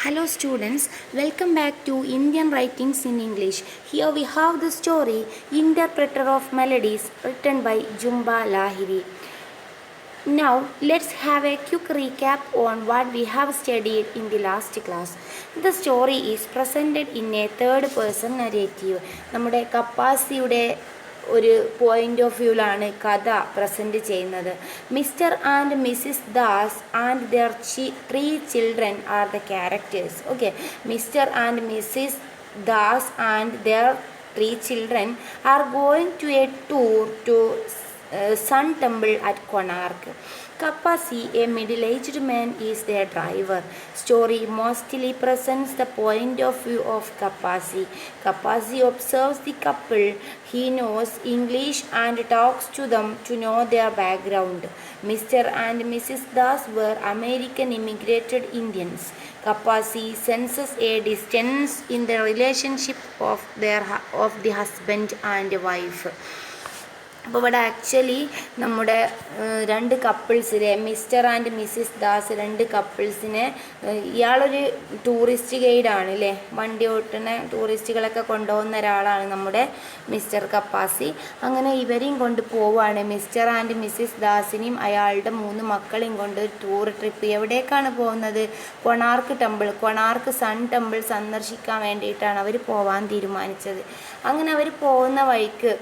Hello students, welcome back to Indian Writings in English. Here we have the story Interpreter of Melodies written by Jhumpa Lahiri. Now let's have a quick recap on what we have studied in the last class. The story is presented in a third person narrative. നമ്മുടെ കപ്പാസിയുടെ ഒരു point of വ്യൂവിലാണ് കഥ present ചെയ്യുന്നത്. Mr and Mrs Das and their 3 children are the characters. Okay, Mr and Mrs Das and their 3 children are going to a tour to Sun Temple at Konark. Kapasi, a middle-aged man, is their driver. Story mostly presents the point of view of Kapasi. Kapasi observes the couple. He knows English and talks to them to know their background. Mr. and Mrs. Das were American immigrated Indians. Kapasi senses a distance in the relationship of the husband and wife. അപ്പോൾ ഇവിടെ actually നമ്മുടെ രണ്ട് കപ്പിൾസിലെ mister and Mrs Das രണ്ട് കപ്പിൾസിനെ ഇയാളൊരു tourist ഗൈഡാണ് അല്ലേ, വണ്ടി ഓട്ടുന്ന ടൂറിസ്റ്റുകളൊക്കെ കൊണ്ടുപോകുന്ന ഒരാളാണ് നമ്മുടെ മിസ്റ്റർ കപ്പാസി. അങ്ങനെ ഇവരെയും കൊണ്ട് പോവുകയാണ്. മിസ്റ്റർ ആൻഡ് മിസ്സിസ് ദാസിനെയും അയാളുടെ 3 മക്കളെയും കൊണ്ട് ടൂർ ട്രിപ്പ്. എവിടേക്കാണ് പോകുന്നത്? കൊണാർക്ക് സൺ ടെമ്പിൾ സന്ദർശിക്കാൻ വേണ്ടിയിട്ടാണ് അവർ പോവാൻ തീരുമാനിച്ചത്. അങ്ങനെ അവർ പോകുന്ന വഴിക്ക്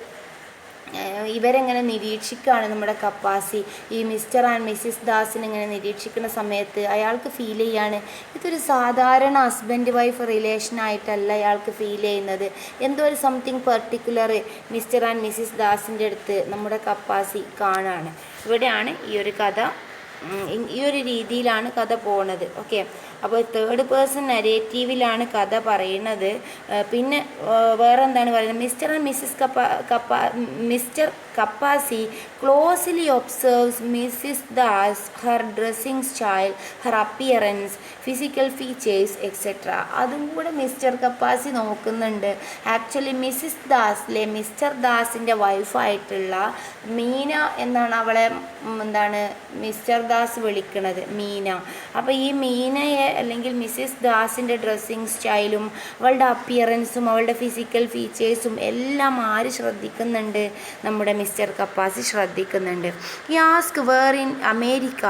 ഇവരെങ്ങനെ നിരീക്ഷിക്കുകയാണ് നമ്മുടെ കപ്പാസി. ഈ മിസ്റ്റർ ആൻഡ് മിസ്സിസ് ദാസിനെ ഇങ്ങനെ നിരീക്ഷിക്കുന്ന സമയത്ത് അയാൾക്ക് ഫീൽ ചെയ്യാണ് ഇതൊരു സാധാരണ ഹസ്ബൻഡ് വൈഫ് റിലേഷനായിട്ടല്ല അയാൾക്ക് ഫീൽ ചെയ്യുന്നത്. എന്തോ ഒരു something particular mister and missus ദാസിൻ്റെ അടുത്ത് നമ്മുടെ കപ്പാസി കാണാണ്. ഇവിടെയാണ് ഈ ഒരു കഥ, ഈ ഒരു രീതിയിലാണ് കഥ പോകുന്നത്. ഓക്കെ, അപ്പോൾ തേർഡ് പേഴ്സൺ നരേറ്റീവിലാണ് കഥ പറയുന്നത്. പിന്നെ വേറെ എന്താണ് പറയുന്നത്? Mister and missus mister Kapasi closely observes missus Das, her dressing style, her appearance, physical features etcetera. അതും കൂടെ മിസ്റ്റർ കപ്പാസി നോക്കുന്നുണ്ട്. ആക്ച്വലി മിസ്സിസ് ദാസിലെ മിസ്റ്റർ ദാസിൻ്റെ വൈഫായിട്ടുള്ള മീന എന്നാണ് അവളെ മിസ്റ്റർ ദാസ് വിളിക്കുന്നത്, മീന. അപ്പോൾ ഈ മീനയെ അല്ലെങ്കിൽ മിസ്സിസ് ദാസിൻ്റെ ഡ്രസ്സിങ് സ്റ്റൈലും അവളുടെ അപ്പിയറൻസും അവളുടെ ഫിസിക്കൽ ഫീച്ചേഴ്സും എല്ലാം ആര് ശ്രദ്ധിക്കുന്നുണ്ട്? നമ്മുടെ മിസ്റ്റർ കപ്പാസി ശ്രദ്ധിക്കുന്നുണ്ട്. He ask where in America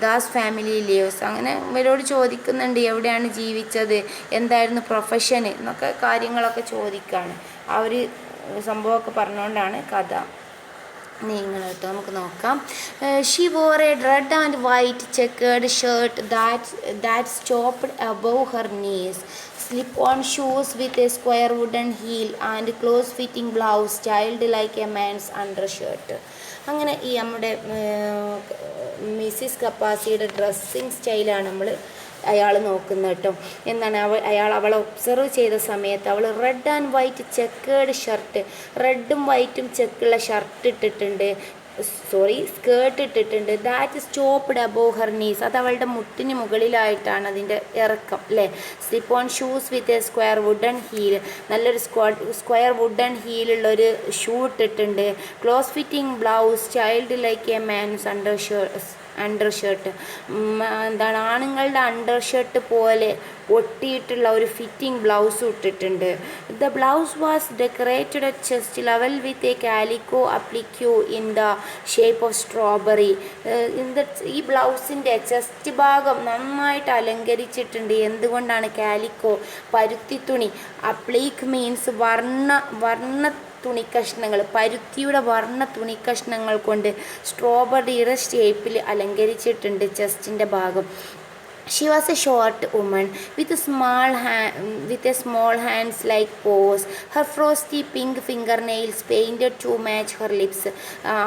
Das family lives. അങ്ങനെ ഇവരോട് ചോദിക്കുന്നുണ്ട് എവിടെയാണ് ജീവിച്ചത്, എന്തായിരുന്നു പ്രൊഫഷൻ എന്നൊക്കെ കാര്യങ്ങളൊക്കെ ചോദിക്കുകയാണ്. ആ ഒരു സംഭവമൊക്കെ പറഞ്ഞുകൊണ്ടാണ് കഥ നീങ്ങുന്നത് കേട്ടോ. നമുക്ക് നോക്കാം. She wore a red and white checkered shirt that stopped above her knees, slip on shoes with a square wooden heel and close fitting blouse styled like a man's undershirt. അങ്ങനെ ഈ നമ്മുടെ മിസ്സിസ് കപ്പാസിയുടെ ഡ്രസ്സിങ് സ്റ്റൈലാണ് അയാൾ നോക്കുന്നത് കേട്ടോ. എന്താണ് അവളെ observe ചെയ്ത സമയത്ത് അവൾ red and white checkered shirt, റെഡും വൈറ്റും ചെക്കുള്ള സ്കേർട്ട് ഇട്ടിട്ടുണ്ട്. That stopped above her knees, അത് അവളുടെ മുട്ടിന് മുകളിലായിട്ടാണ് അതിൻ്റെ ഇറക്കം അല്ലേ. Slip on shoes with a square wooden heel, നല്ലൊരു സ്ക്വയർ വുഡൻ ഹീലുള്ളൊരു ഷൂ ഇട്ടിട്ടുണ്ട്. Close fitting blouse child like a man's undershirt, ആണുങ്ങളുടെ അണ്ടർഷർട്ട് പോലെ ഒട്ടിയിട്ടുള്ള ഒരു ഫിറ്റിംഗ് ബ്ലൗസ് ഇട്ടിട്ടുണ്ട്. The blouse was decorated at chest level with a calico applique in the shape of strawberry. ഈ ബ്ലൗസിൻ്റെ ചെസ്റ്റ് ഭാഗം നന്നായിട്ട് അലങ്കരിച്ചിട്ടുണ്ട്. എന്തുകൊണ്ടാണ്? കാലിക്കോ, പരുത്തിത്തുണി. അപ്ലീക്ക് മീൻസ് വർണ്ണ തുണിക്കഷ്ണങ്ങൾ, പരുത്തിയുടെ വർണ്ണ തുണിക്കഷ്ണങ്ങൾ കൊണ്ട് സ്ട്രോബെറിയുടെ ഷേപ്പിൽ അലങ്കരിച്ചിട്ടുണ്ട് ചെസ്റ്റിൻ്റെ ഭാഗം. She was a short woman with small hands like paws. Her frosty pink fingernails painted to match her lips.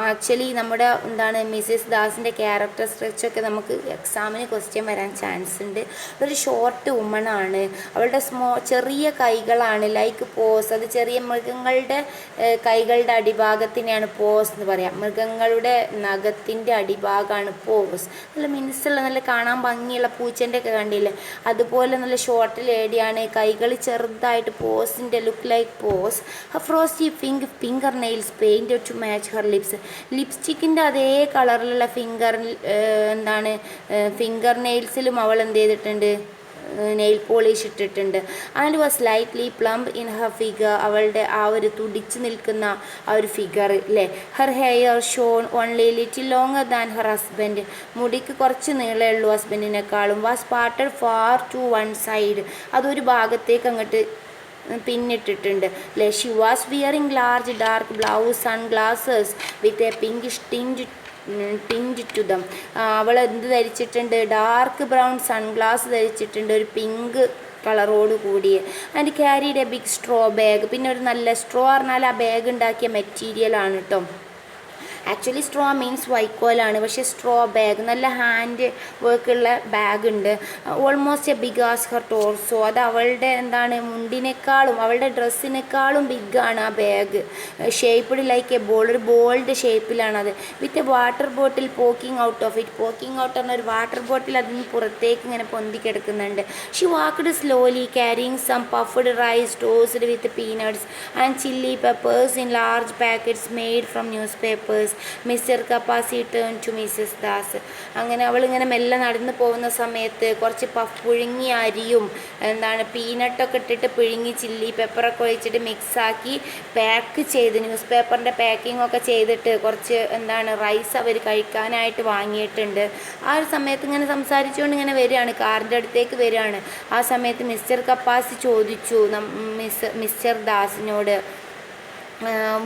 Actually നമ്മുടെ മിസ്സിസ് ദാസിൻ്റെ ക്യാരക്ടർ സ്ട്രക്ചറൊക്കെ നമുക്ക് എക്സാമിന് ക്വസ്റ്റ്യൻ വരാൻ ചാൻസ് ഉണ്ട്. ഒരു ഷോർട്ട് വുമണാണ്. അവളുടെ ചെറിയ കൈകളാണ് ലൈക്ക് പോസ്. അത് ചെറിയ മൃഗങ്ങളുടെ കൈകളുടെ അടിഭാഗത്തിനെയാണ് പോസ് എന്ന് പറയാം. മൃഗങ്ങളുടെ നഖത്തിൻ്റെ അടിഭാഗമാണ് പോസ്. നല്ല മിനുസുള്ള നല്ല കാണാൻ ഭംഗിയുള്ള പൂച്ചൻ്റെ ഒക്കെ കണ്ടില്ലേ, അതുപോലെ നല്ല ഷോർട്ട് ലേഡിയാണ്. കൈകൾ ചെറുതായിട്ട് പോസിൻ്റെ look like paws. Frosty fingernails painted to match her lips. ലിപ്സ്റ്റിക്കിൻ്റെ അതേ കളറിലുള്ള ഫിംഗർ നെയിൽസിലും അവൾ എന്ത് ചെയ്തിട്ടുണ്ട്? നെയിൽ പോളിഷ് ഇട്ടിട്ടുണ്ട്. And was slightly plump in her figure, അവളുടെ ആ ഒരു തുടിച്ചു നിൽക്കുന്ന ആ ഒരു ഫിഗർ അല്ലേ. Her hair shorn only little longer than her husband, മുടിക്ക് കുറച്ച് നീളേ ഉള്ളൂ ഹസ്ബൻഡിനേക്കാളും. Was parted far to one side, അതൊരു ഭാഗത്തേക്ക് അങ്ങോട്ട് പിന്നിട്ടിട്ടുണ്ട് അല്ലേ. She was wearing large dark blouse sunglasses with a pinkish tinge to them. അവൾ എന്ത് ധരിച്ചിട്ടുണ്ട്, ഡാർക്ക് ബ്രൗൺ സൺഗ്ലാസ് ധരിച്ചിട്ടുണ്ട്, ഒരു പിങ്ക് കളറോട് കൂടിയ. And carried a big straw bag, പിന്നെ ഒരു നല്ല സ്ട്രോ പറഞ്ഞാൽ ആ ബാഗ് ഉണ്ടാക്കിയ മെറ്റീരിയലാണ് കേട്ടോ. ആക്ച്വലി സ്ട്രോ മീൻസ് വൈക്കോലാണ്, പക്ഷേ സ്ട്രോ ബാഗ് നല്ല ഹാൻഡ് വർക്കുള്ള ബാഗ് ഉണ്ട്. Almost a big as her torso, അത് അവളുടെ എന്താണ് മുണ്ടിനേക്കാളും അവളുടെ ഡ്രസ്സിനേക്കാളും ബിഗാണ് ആ bag. Shaped like a ball, ഒരു ബോൾഡ് ഷേപ്പിലാണത്. With a water bottle poking out of it, poking out പറഞ്ഞ ഒരു വാട്ടർ ബോട്ടിൽ അതിന് പുറത്തേക്ക് ഇങ്ങനെ പൊന്തി കിടക്കുന്നുണ്ട്. She walked slowly carrying some puffed rice toasted with peanuts and chilli peppers in large packets made from news papers. Mister Kapasi turn to missus Das. അങ്ങനെ അവളിങ്ങനെ മെല്ലെ നടന്നു പോകുന്ന സമയത്ത് കുറച്ച് പുഴുങ്ങിയ അരിയും എന്താണ് പീനട്ടൊക്കെ ഇട്ടിട്ട് പുഴുങ്ങി ചില്ലി പെപ്പറൊക്കെ ഒഴിച്ചിട്ട് മിക്സാക്കി പാക്ക് ചെയ്ത് ന്യൂസ് പേപ്പറിൻ്റെ പാക്കിംഗ് ഒക്കെ ചെയ്തിട്ട് കുറച്ച് എന്താണ് റൈസ് അവർ കഴിക്കാനായിട്ട് വാങ്ങിയിട്ടുണ്ട്. ആ ഒരു സമയത്ത് ഇങ്ങനെ സംസാരിച്ചുകൊണ്ട് ഇങ്ങനെ വരികയാണ്, കാറിൻ്റെ അടുത്തേക്ക് വരികയാണ്. ആ സമയത്ത് മിസ്റ്റർ കപ്പാസി ചോദിച്ചു മിസ്റ്റർ ദാസിനോട്,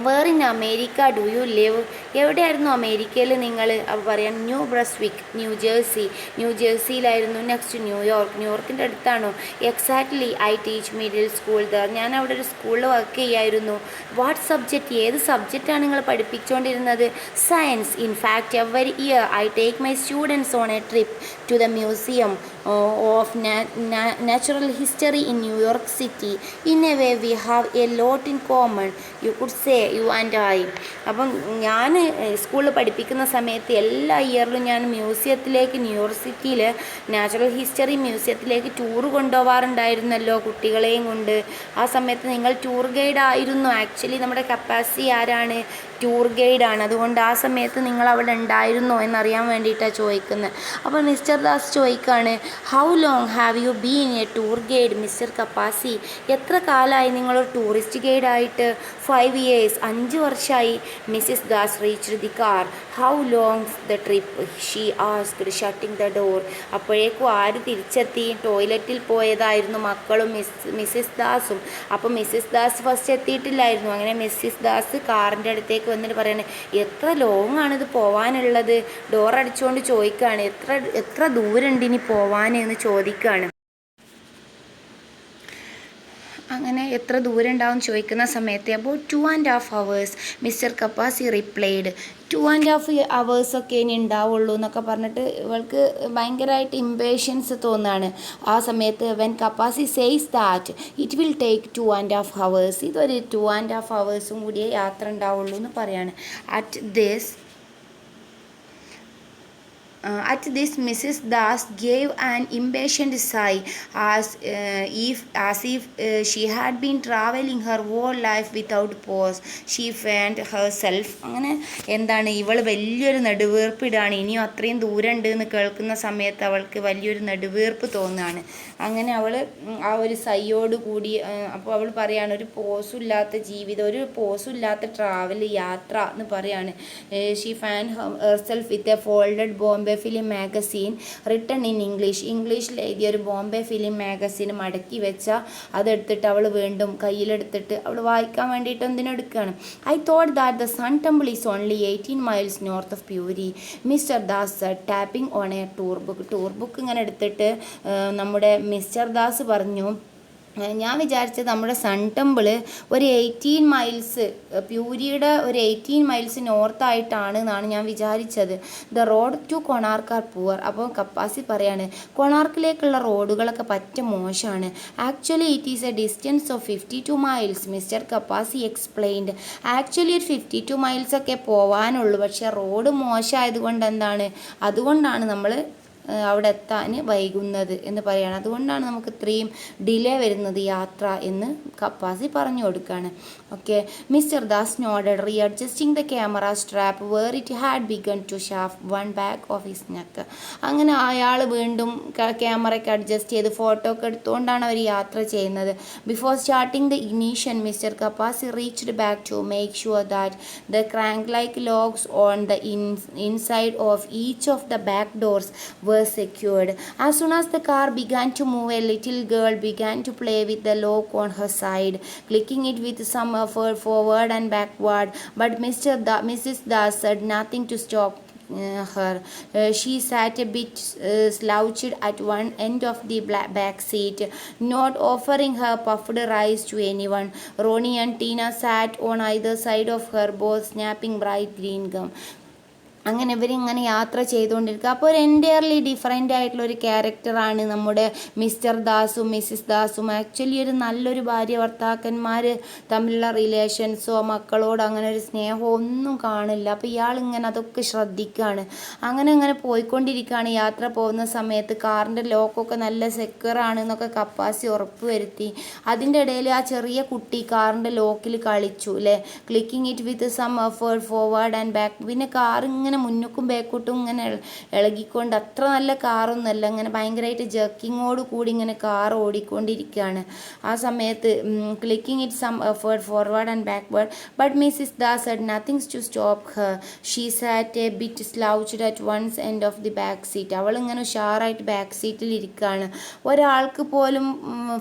where in America do you live, എവിടെയായിരുന്നു അമേരിക്കയിൽ നിങ്ങൾ? അപ്പോൾ പറയാം ന്യൂ ബ്രസ്വിക്ക്, ന്യൂ ജേഴ്സിയിലായിരുന്നു. നെക്സ്റ്റ് ന്യൂയോർക്കിൻ്റെ അടുത്താണോ? Exactly, I teach middle school there, ഞാൻ അവിടെ ഒരു സ്കൂളിൽ വർക്ക് ചെയ്യായിരുന്നു. വാട്ട് സബ്ജക്റ്റ്, ഏത് സബ്ജക്റ്റാണ് നിങ്ങൾ പഠിപ്പിച്ചുകൊണ്ടിരുന്നത്? Science. In fact every year I take my students on a trip to the museum of natural history in New York City. In a way we have a lot in common, you could say you and I. അപ്പം ഞാൻ സ്കൂളിൽ പഠിപ്പിക്കുന്ന സമയത്ത് എല്ലാ ഇയറിലും ഞാൻ മ്യൂസിയത്തിലേക്ക്, New York സിറ്റിയിൽ നാച്ചുറൽ ഹിസ്റ്ററി മ്യൂസിയത്തിലേക്ക് ടൂർ കൊണ്ടുപോകാറുണ്ടായിരുന്നല്ലോ കുട്ടികളെയും കൊണ്ട്. ആ സമയത്ത് നിങ്ങൾ ടൂർ ഗൈഡ് ആയിരുന്നു. ആക്ച്വലി നമ്മുടെ കപ്പാസിറ്റി ആരാണ്? ടൂർ ഗൈഡാണ്. അതുകൊണ്ട് ആ സമയത്ത് നിങ്ങൾ അവിടെ ഉണ്ടായിരുന്നോ എന്നറിയാൻ വേണ്ടിയിട്ടാണ് ചോദിക്കുന്നത്. അപ്പോൾ മിസ്റ്റർ ദാസ് ചോദിക്കുകയാണ്, how long have you been a tour guide mister Kapasi, എത്ര കാലമായി നിങ്ങളൊരു ടൂറിസ്റ്റ് ഗൈഡായിട്ട്? 5 years, 5 വർഷമായി. Missus Das reached the car. How long the trip she asked shutting the door. അപ്പോഴേക്കും ആര് തിരിച്ചെത്തി? ടോയ്ലറ്റിൽ പോയതായിരുന്നു മക്കളും മിസ്സിസ് ദാസും. അപ്പോൾ മിസ്സിസ് ദാസ് ഫസ്റ്റ് എത്തിയിട്ടില്ലായിരുന്നു. അങ്ങനെ മിസ്സിസ് ദാസ് കാറിൻ്റെ അടുത്തേക്ക് വന്നിട്ട് പറയാണ്, എത്ര ലോങ് ആണിത് പോവാനുള്ളത്? ഡോർ അടിച്ചുകൊണ്ട് ചോദിക്കുകയാണ്, എത്ര ദൂരമുണ്ട് ഇനി പോവാനെന്ന് ചോദിക്കുകയാണ്. അങ്ങനെ എത്ര ദൂരം ഉണ്ടാവും ചോദിക്കുന്ന സമയത്ത് about 2.5 hours mister Kapasi replied. 2.5 hours ഒക്കെ ഇനി ഉണ്ടാവുള്ളൂ എന്നൊക്കെ പറഞ്ഞിട്ട് ഇവൾക്ക് ഭയങ്കരമായിട്ട് ഇമ്പേഷ്യൻസ് തോന്നുകയാണ്. ആ സമയത്ത് when Kapasi says that it will take 2.5 hours, ഇതൊരു 2.5 hours കൂടിയേ യാത്ര ഉണ്ടാവുള്ളൂ എന്ന് പറയാണ്. At this, Mrs. Das gave an impatient sigh, as if she had been traveling her whole life without pause. She found herself അങ്ങനെ എന്താണ് ഇവൾ വലിയൊരു നെടുവീർപ്പിടാണ്. ഇനിയും അത്രയും ദൂരം ഉണ്ട് എന്ന് കേൾക്കുന്ന സമയത്ത് അവൾക്ക് വലിയൊരു നെടുവീർപ്പ് തോന്നുകയാണ്. അങ്ങനെ അവൾ ആ ഒരു സൈയോട് കൂടി അപ്പോൾ അവൾ പറയാണ്, ഒരു പോസുമില്ലാത്ത ജീവിതം, ഒരു പോസുമില്ലാത്ത ട്രാവൽ, യാത്ര എന്ന് പറയാണ്. She fanned herself with a folded Bombay film magazine written in ഇംഗ്ലീഷിൽ എഴുതിയ ഒരു ബോംബെ ഫിലിം മാഗസീൻ മടക്കി വെച്ച അതെടുത്തിട്ട് അവൾ വീണ്ടും കയ്യിലെടുത്തിട്ട് അവൾ വായിക്കാൻ വേണ്ടിയിട്ട് എന്തിനെടുക്കുകയാണ്. I thought that the sun temple is only 18 miles north of Puri, mister Das tapping on a tour book ഇങ്ങനെ എടുത്തിട്ട് നമ്മുടെ മിസ്റ്റർ ദാസ് പറഞ്ഞു, ഞാൻ വിചാരിച്ചത് നമ്മുടെ സൺ ടെമ്പിൾ ഒരു 18 miles, പ്യൂരിയുടെ ഒരു 18 miles നോർത്തായിട്ടാണ് എന്നാണ് ഞാൻ വിചാരിച്ചത്. The road to Konark are poor. അപ്പോൾ കപ്പാസി പറയാണ്, കൊണാർക്കിലേക്കുള്ള റോഡുകളൊക്കെ പറ്റ മോശമാണ്. Actually it is a distance of 52 miles, mister Kapasi explained. Actually ഒരു 52 miles ഒക്കെ പോകാനുള്ളൂ, പക്ഷേ റോഡ് മോശമായതുകൊണ്ട് അതുകൊണ്ടാണ് നമ്മൾ അവിടെ എത്താൻ വൈകുന്നത് എന്ന് പറയുകയാണ്. അതുകൊണ്ടാണ് നമുക്ക് ഇത്രയും ഡിലേ വരുന്നത് യാത്ര എന്ന് കപ്പാസി പറഞ്ഞു കൊടുക്കുകയാണ്. Okay, mister Das nodded, readjusting the camera strap where it had begun to chafe one back of his neck. അങ്ങനെ അയാൾ വീണ്ടും ക്യാമറയ്ക്ക് അഡ്ജസ്റ്റ് ചെയ്ത് ഫോട്ടോ ഒക്കെ എടുത്തുകൊണ്ടാണ് അവർ യാത്ര ചെയ്യുന്നത്. Before starting the ignition mister Kapasi reached back to make sure that the crank like locks on the inside of each of the back doors were secured. As soon as the car began to move, a little girl began to play with the lock on her side, clicking it with some effort forward and backward. But Mrs. Das said nothing to stop her. She sat a bit slouched at one end of the back seat, not offering her puffed rice to anyone. Ronnie and Tina sat on either side of her, both snapping bright green gum. അങ്ങനെ ഇവരിങ്ങനെ യാത്ര ചെയ്തുകൊണ്ടിരിക്കുക. അപ്പോൾ ഒരു entirely different ആയിട്ടുള്ള ഒരു ക്യാരക്ടറാണ് നമ്മുടെ മിസ്റ്റർ ദാസും മിസ്സിസ് ദാസും. ആക്ച്വലി ഒരു നല്ലൊരു ഭാര്യ ഭർത്താക്കന്മാർ തമ്മിലുള്ള റിലേഷൻസോ മക്കളോട് അങ്ങനെ ഒരു സ്നേഹമോ ഒന്നും കാണില്ല. അപ്പോൾ ഇയാളിങ്ങനെ അതൊക്കെ ശ്രദ്ധിക്കുകയാണ്. അങ്ങനെ പോയിക്കൊണ്ടിരിക്കുകയാണ്. യാത്ര പോകുന്ന സമയത്ത് കാറിൻ്റെ ലോക്കൊക്കെ നല്ല സെക്യൂറാണ് എന്നൊക്കെ കപ്പാസി ഉറപ്പ് വരുത്തി. അതിൻ്റെ ഇടയിൽ ആ ചെറിയ കുട്ടി കാറിൻ്റെ ലോക്കിൽ കളിച്ചു അല്ലേ, clicking it with some effort forward and back. പിന്നെ കാർ ഇങ്ങനെ മുന്നോട്ടും ബാക്കോട്ടും ഇങ്ങനെ ഇളകിക്കൊണ്ട്, അത്ര നല്ല കാറൊന്നുമല്ല, ഇങ്ങനെ ഭയങ്കരമായിട്ട് ജർക്കിങ്ങോട് കൂടി ഇങ്ങനെ കാർ ഓടിക്കൊണ്ടിരിക്കുകയാണ്. ആ സമയത്ത് clicking it some effort forward and backward. But Mrs Das said nothing to stop her. She sat a bit slouched at one end of the back seat. അവൾ ഇങ്ങനെ ഉഷാറായിട്ട് ബാക്ക് സീറ്റിൽ ഇരിക്കുകയാണ്. ഒരാൾക്ക് പോലും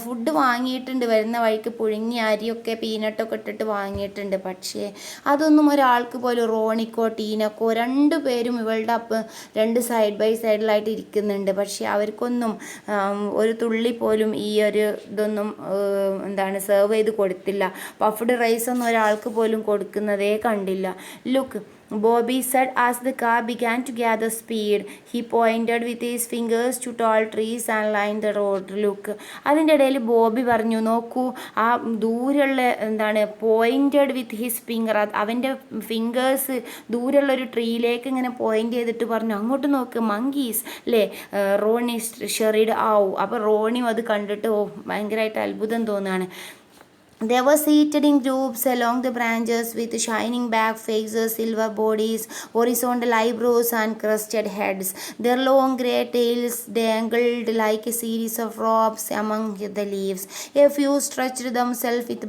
ഫുഡ് വാങ്ങിയിട്ടുണ്ട്, വരുന്ന വഴിക്ക് പുഴുങ്ങിയ അരിയൊക്കെ പീനട്ടൊക്കെ ഇട്ടിട്ട് വാങ്ങിയിട്ടുണ്ട്. പക്ഷേ അതൊന്നും ഒരാൾക്ക് പോലും, റോണിക്കോ ടീനക്കോ രണ്ടുപേരും ഇവളുടെ രണ്ട് സൈഡ് ബൈ സൈഡിലായിട്ട് ഇരിക്കുന്നുണ്ട്. പക്ഷേ അവർക്കൊന്നും ഒരു തുള്ളി പോലും ഈ ഒരു ഇതൊന്നും സെർവ് ചെയ്ത് കൊടുത്തില്ല. പഫ്ഡ് റൈസ് ഒന്നും ഒരാൾക്ക് പോലും കൊടുക്കുന്നതേ കണ്ടില്ല. Look, Bobby said as the car began to gather speed. He pointed with his fingers to tall trees and lined the road. Look. അതിൻ്റെ ഇടയിൽ ബോബി പറഞ്ഞു, നോക്കൂ, ആ ദൂരെയുള്ള പോയിൻറ്റഡ് വിത്ത് ഹിസ് ഫിംഗർ, അവൻ്റെ ഫിംഗേഴ്സ് ദൂരെയുള്ള ഒരു ട്രീയിലേക്ക് ഇങ്ങനെ പോയിൻ്റ് ചെയ്തിട്ട് പറഞ്ഞു, അങ്ങോട്ട് നോക്ക്, മങ്കീസ് അല്ലേ. റോണി ഷെറിഡ് ആവും. അപ്പോൾ റോണിയും അത് കണ്ടിട്ട് ഭയങ്കരമായിട്ട് അത്ഭുതം തോന്നുകയാണ്. They were seated in groups along the branches with shining back faces, silver bodies, horizontal eyebrows and crested heads. Their long grey tails dangled like a series of ropes among the leaves. A few stretched themselves with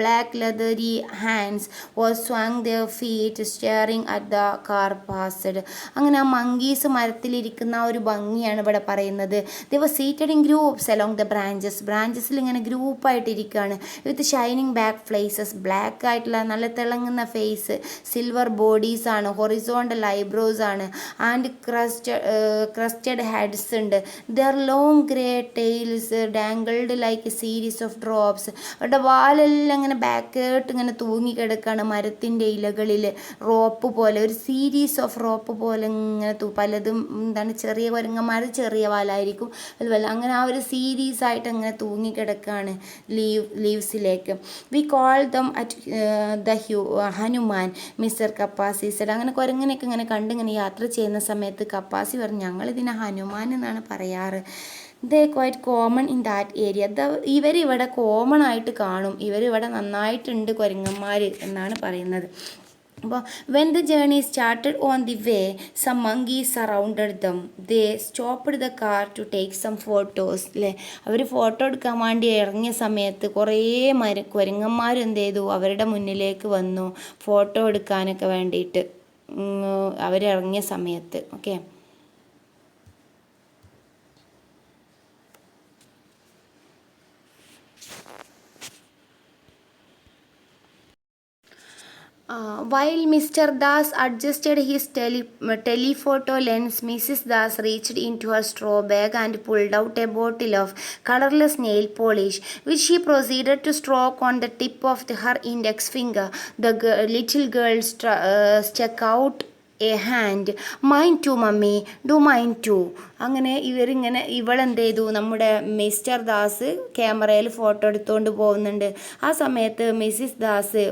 black leathery hands or swung their feet, staring at the car passed. അങ്ങനെ ആ monkeys മരത്തിലിരിക്കുന്ന ഒരു ഭംഗിയാണ് ഇവിടെ പറയുന്നത്. They were seated in groups along the branches. ബ്രാഞ്ചസിൽ ഇങ്ങനെ ഗ്രൂപ്പായിട്ടിരിക്കുകയാണ്. With shining back faces, black ആയിട്ടുള്ള നല്ല തിളങ്ങുന്ന ഫേസ്, സിൽവർ ബോഡീസ് ആണ്, ഹൊറിസോണ്ടൽ ഐബ്രോസ് ആണ്, ആൻഡ് ക്രസ്റ്റഡ് ഹെഡ്സ് ഉണ്ട്. Their long grey tails dangled like a series of drops. അവരുടെ വാലെല്ലാം ഇങ്ങനെ ബാക്കേട്ട് ഇങ്ങനെ തൂങ്ങിക്കിടക്കുകയാണ് മരത്തിൻ്റെ ഇലകളിൽ, റോപ്പ് പോലെ, ഒരു സീരീസ് ഓഫ് റോപ്പ് പോലെ ഇങ്ങനെ പലതും ചെറിയ കുരങ്ങന്മാർ ചെറിയ വാലായിരിക്കും അതുപോലെ, അങ്ങനെ ആ ഒരു സീരീസ് ആയിട്ട് അങ്ങനെ തൂങ്ങിക്കിടക്കുകയാണ് ലീവ്സിലേക്ക്. We call them at the Hanuman, mister Kapasi said. അങ്ങനെ കുരങ്ങനെയൊക്കെ ഇങ്ങനെ കണ്ടിങ്ങനെ യാത്ര ചെയ്യുന്ന സമയത്ത് കപ്പാസി പറഞ്ഞു, ഞങ്ങളിതിനെ ഹനുമാൻ എന്നാണ് പറയാറ്. They quite common in that area. ഇവരിവിടെ കോമൺ ആയിട്ട് കാണും, ഇവരിവിടെ നന്നായിട്ടുണ്ട് കുരങ്ങന്മാർ എന്നാണ് പറയുന്നത്. അപ്പോൾ when the journey started on the way, some monkeys surrounded them. They stopped the car to take some photos. അല്ലേ, അവർ ഫോട്ടോ എടുക്കാൻ വേണ്ടി ഇറങ്ങിയ സമയത്ത് കുറേ കുരങ്ങന്മാർ എന്ത് ചെയ്തു, അവരുടെ മുന്നിലേക്ക് വന്നു ഫോട്ടോ എടുക്കാനൊക്കെ വേണ്ടിയിട്ട് അവരിറങ്ങിയ സമയത്ത്. Okay, while Mr. Das adjusted his telephoto lens, Mrs. Das reached into her straw bag and pulled out a bottle of colorless nail polish, which she proceeded to stroke on the tip of her index finger. The little girl stuck out a hand. Mine too, mummy. Do mine too. അങ്ങനെ ഇവളെന്ത് ചെയ്തു, നമ്മുടെ mister Das ക്യാമറയിൽ photo എടുത്തുകൊണ്ട് പോകുന്നുണ്ട്. ആ സമയത്ത് Mrs Das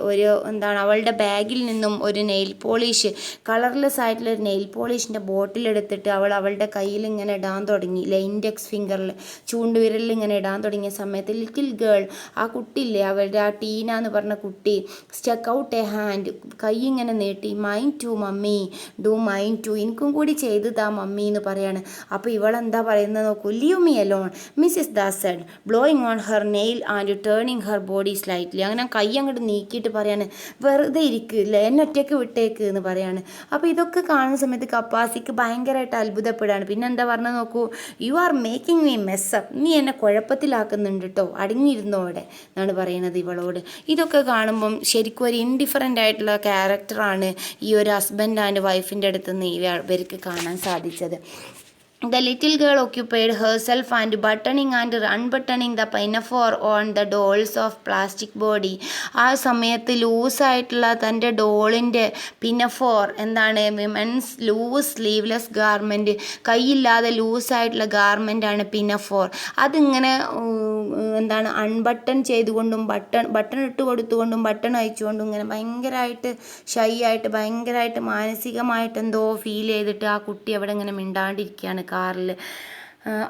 അവളുടെ ബാഗിൽ നിന്നും ഒരു നെയിൽ പോളിഷ്, കളർലെസ് ആയിട്ടുള്ള ഒരു നെയിൽ പോളിഷിൻ്റെ ബോട്ടിൽ എടുത്തിട്ട് അവളുടെ കയ്യിൽ ഇങ്ങനെ ഇടാൻ തുടങ്ങി. ഇൻഡെക്സ് ഫിംഗറിൽ, ചൂണ്ടുവിരലിൽ ഇങ്ങനെ ഇടാൻ തുടങ്ങിയ സമയത്ത് ലിറ്റിൽ ഗേൾ, ആ കുട്ടിയില്ലേ, അവളുടെ ആ ടീന എന്ന് പറഞ്ഞ കുട്ടി, സ്റ്റക്ക് ഔട്ട് എ ഹാൻഡ്, കൈ ഇങ്ങനെ നീട്ടി, mine too mummy, do mine too, എനിക്കും കൂടി ചെയ്തു താ മമ്മി എന്ന് പറയാണ്. അപ്പോൾ ഇവളെന്താ പറയുന്നത് നോക്കൂ. Leave me alone, Mrs Das said, blowing on her nail and turning her body slightly. അങ്ങനെ കൈ അങ്ങോട്ട് നീക്കിയിട്ട് പറയാണ്, വെറുതെ ഇരിക്കില്ല, എന്നെ ഒറ്റയ്ക്ക് വിട്ടേക്ക് എന്ന് പറയാണ്. അപ്പോൾ ഇതൊക്കെ കാണുന്ന സമയത്ത് കപ്പാസിക്ക് ഭയങ്കരമായിട്ട് അത്ഭുതപ്പെടുകയാണ്. പിന്നെ എന്താ പറഞ്ഞത് നോക്കൂ. You are making me mess up, നീ എന്നെ കുഴപ്പത്തിലാക്കുന്നുണ്ട് കേട്ടോ, അടങ്ങിയിരുന്നോടെ എന്നാണ് പറയുന്നത് ഇവളോട്. ഇതൊക്കെ കാണുമ്പം ശരിക്കും ഒരു ഇൻഡിഫറൻ്റ് ആയിട്ടുള്ള ക്യാരക്ടറാണ് ഈ ഒരു ഹസ്ബൻഡ് ആൻഡ് വൈഫിൻ്റെ അടുത്ത് നിന്ന് ഇവർക്ക് കാണാൻ സാധിച്ചത്. The little girl occupied herself and buttoning and unbuttoning the pinafore on the doll's of plastic body. ആ സമയത്ത് ലൂസായിട്ടുള്ള തൻ്റെ ഡോളിൻ്റെ പിനഫോർ, വിമൻസ് ലൂസ് സ്ലീവ്ലെസ് ഗാർമെൻറ്റ്, കൈയില്ലാതെ ലൂസായിട്ടുള്ള ഗാർമെൻറ്റാണ് പിനഫോർ. അതിങ്ങനെ അൺബട്ടൺ ചെയ്തുകൊണ്ടും ബട്ടൺ ഇട്ട് കൊടുത്തുകൊണ്ടും ബട്ടൺ അയച്ചുകൊണ്ടും ഇങ്ങനെ ഭയങ്കരമായിട്ട് ഷൈ ആയിട്ട് ഭയങ്കരമായിട്ട് മാനസികമായിട്ട് എന്തോ ഫീൽ ചെയ്തിട്ട് ആ കുട്ടി അവിടെ ഇങ്ങനെ മിണ്ടാണ്ടിരിക്കുകയാണ് കാറിൽ.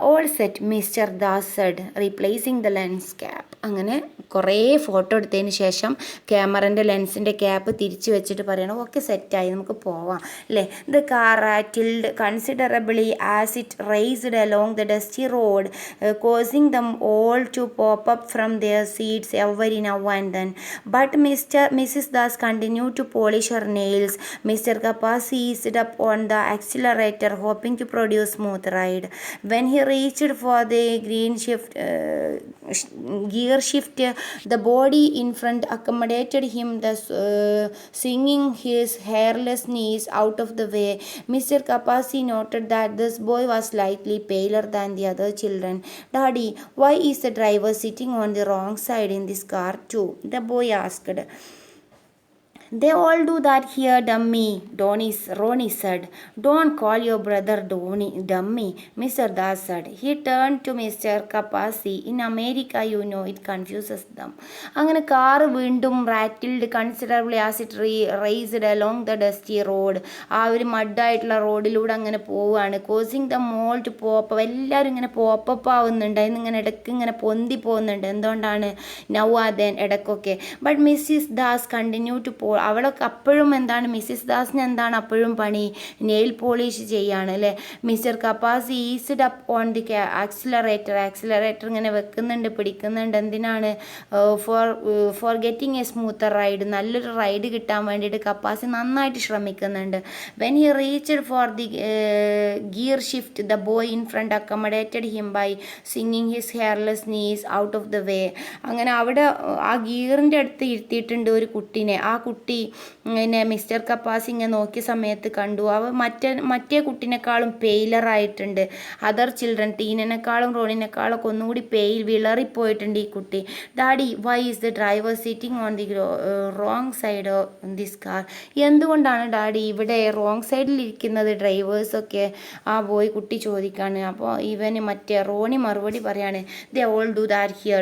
All set, Mr Das said, replacing the lens cap. അങ്ങനെ കുറേ ഫോട്ടോ എടുത്തതിന് ശേഷം ക്യാമറൻ്റെ ലെൻസിൻ്റെ ക്യാപ്പ് തിരിച്ച് വെച്ചിട്ട് പറയണം, ഓക്കെ സെറ്റായി, നമുക്ക് പോവാം അല്ലേ. The car rattled considerably as it raced along the dusty road, causing them all to pop up from their seats every now and then. But Mrs Das continued to polish her nails. Mr. Kappas eased up on the accelerator, hoping to produce smooth ride. When he reached for the gear shift, the body in front accommodated him, swinging his hairless knees out of the way. Mr. Kapasi noted that this boy was slightly paler than the other children. Daddy, why is the driver sitting on the wrong side in this car too? The boy asked. They all do that here, dummy, Ronnie said. Don't call your brother dummy, Mr. Das said. He turned to Mr. Kapasi. In America, you know, it confuses them. അങ്ങനെ car വീണ്ടും rattled considerably as it raced along the dusty road. ആ ഒരു മഡായിട്ടുള്ള റോഡിലൂടെ അങ്ങനെ പോവുകയാണ്. Causing the mole to pop, എല്ലാവരും ഇങ്ങനെ പോപ്പപ്പ് ആവുന്നുണ്ട്, ഇങ്ങനെ ഇടയ്ക്ക് ഇങ്ങനെ പൊന്തി പോകുന്നുണ്ട്. എന്തുകൊണ്ടാണ്? നൗ ആദൻ, ഇടയ്ക്കൊക്കെ. But Mrs Das continue to അവളൊക്കെ അപ്പോഴും മിസ്സിസ് ദാസിന് അപ്പോഴും പണി? നെയിൽ പോളിഷ് ചെയ്യാണ് അല്ലേ. Mister Kapasi eased up on the accelerator ഇങ്ങനെ വെക്കുന്നുണ്ട്, പിടിക്കുന്നുണ്ട്. എന്തിനാണ്? For getting a smoother ride, നല്ലൊരു റൈഡ് കിട്ടാൻ വേണ്ടിയിട്ട് കപ്പാസി നന്നായിട്ട് ശ്രമിക്കുന്നുണ്ട്. When he reached for the gear shift, the boy in front accommodated him by singing his hairless knees out of the way. അങ്ങനെ അവിടെ ആ ഗിയറിൻ്റെ അടുത്ത് ഇരുത്തിയിട്ടുണ്ട് ഒരു കുട്ടീനെ. ആ കുട്ടി മിസ്റ്റർ കപ്പാസ് ഇങ്ങനെ നോക്കിയ സമയത്ത് കണ്ടു മറ്റേ കുട്ടിനേക്കാളും പെയിലറായിട്ടുണ്ട്. അതർ ചിൽഡ്രൻ, ടീനേക്കാളും റോണിനേക്കാളും ഒക്കെ ഒന്നുകൂടി വിളറിപ്പോയിട്ടുണ്ട് ഈ കുട്ടി. Daddy, why is the driver sitting on the wrong side of this car? എന്തുകൊണ്ടാണ് ഡാഡി ഇവിടെ റോങ് സൈഡിലിരിക്കുന്നത് ഡ്രൈവേഴ്സൊക്കെ? ആ ബോയ് കുട്ടി ചോദിക്കാണ്. അപ്പോൾ മറ്റേ റോണി മറുപടി പറയാണ്, they all do that here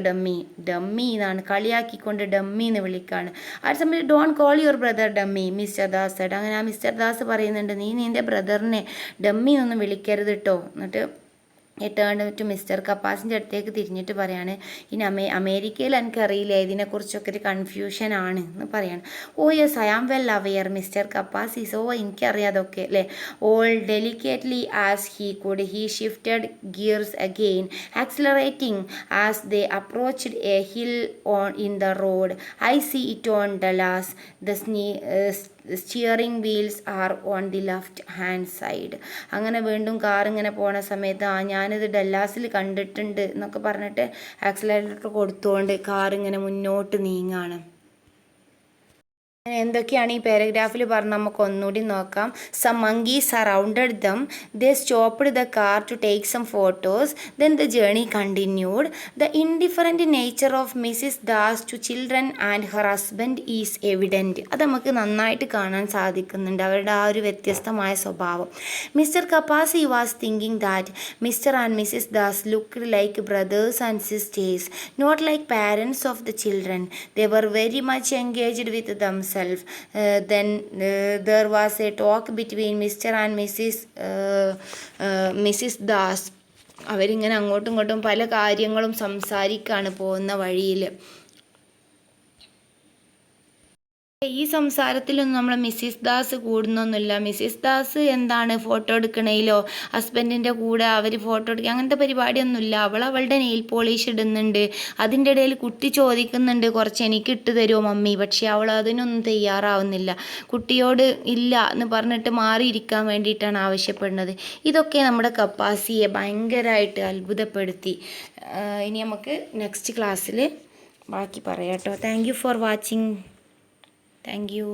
dummy എന്നാണ് കളിയാക്കിക്കൊണ്ട് ഡമ്മി എന്ന് വിളിക്കാണ്. ആ സമയത്ത് don't call your brother dummy, Mr Das said. അങ്ങനെ ആ മിസ്റ്റർ ദാസ് പറയുന്നുണ്ട്, നീ നിൻ്റെ ബ്രദറിനെ ഡമ്മി ഒന്നും വിളിക്കരുത് കേട്ടോ. എന്നിട്ട് ടേൺ ടു മിസ്റ്റർ കപ്പാസിൻ്റെ അടുത്തേക്ക് തിരിഞ്ഞിട്ട് പറയാണ്, ഇനി അമേരിക്കയിൽ എനിക്കറിയില്ല, ഇതിനെക്കുറിച്ചൊക്കെ ഒരു കൺഫ്യൂഷൻ ആണ് എന്ന് പറയാണ്. Oh yes, I am well aware mister Kapasi's. Oh എനിക്കറിയാതൊക്കെ അല്ലേ. All delicately as he could he shifted gears again, accelerating as they approached a hill in the road. I see it on Dallas. The steering wheels are on the left hand side. അങ്ങനെ വീണ്ടും car ഇങ്ങനെ പോണ സമയത്ത് ഞാനിത് ഡല്ലാസിൽ കണ്ടിട്ടുണ്ട് എന്നൊക്കെ പറഞ്ഞിട്ട് accelerator കൊടുത്തുകൊണ്ട് കാർ ഇങ്ങനെ മുന്നോട്ട് നീങ്ങാണ്. എന്തൊക്കെയാണ് ഈ പാരഗ്രാഫിൽ പറഞ്ഞ് നമുക്ക് ഒന്നുകൂടി നോക്കാം. Some monkeys surrounded them. They stopped the car to take some photos. Then the journey continued. The indifferent nature of Mrs. Das to children and her husband is evident. അത് നമുക്ക് നന്നായിട്ട് കാണാൻ സാധിക്കുന്നുണ്ട്, അവരുടെ ആ ഒരു വ്യത്യസ്തമായ സ്വഭാവം. Mister Kapasi was thinking that mister and Mrs Das looked like brothers and sisters, not like parents of the children. They were very much engaged with themselves. Then there was a talk between Mr. and Mrs. Das. അവരിങ്ങനെ അങ്ങോട്ടും ഇങ്ങോട്ടും പല കാര്യങ്ങളും സംസാരിക്കാണ് പോകുന്ന വഴിയിൽ. ഈ സംസാരത്തിലൊന്നും നമ്മളെ Mrs Das കൂടുന്നൊന്നുമില്ല. Mrs Das എന്താണ് ഫോട്ടോ എടുക്കണേലോ ഹസ്ബൻഡിൻ്റെ കൂടെ അവർ ഫോട്ടോ എടുക്കുക അങ്ങനത്തെ പരിപാടിയൊന്നുമില്ല. അവളുടെ നെയിൽ പോളിഷ് ഇടുന്നുണ്ട്. അതിൻ്റെ ഇടയിൽ കുട്ടി ചോദിക്കുന്നുണ്ട് കുറച്ച് എനിക്ക് ഇട്ട് തരുമോ മമ്മി, പക്ഷേ അവൾ അതിനൊന്നും തയ്യാറാവുന്നില്ല. കുട്ടിയോട് ഇല്ല എന്ന് പറഞ്ഞിട്ട് മാറിയിരിക്കാൻ വേണ്ടിയിട്ടാണ് ആവശ്യപ്പെടുന്നത്. ഇതൊക്കെ നമ്മുടെ കപ്പാസിയെ ഭയങ്കരമായിട്ട് അത്ഭുതപ്പെടുത്തി. ഇനി നമുക്ക് നെക്സ്റ്റ് ക്ലാസ്സിൽ ബാക്കി പറയാം കേട്ടോ. Thank you for watching. Thank you.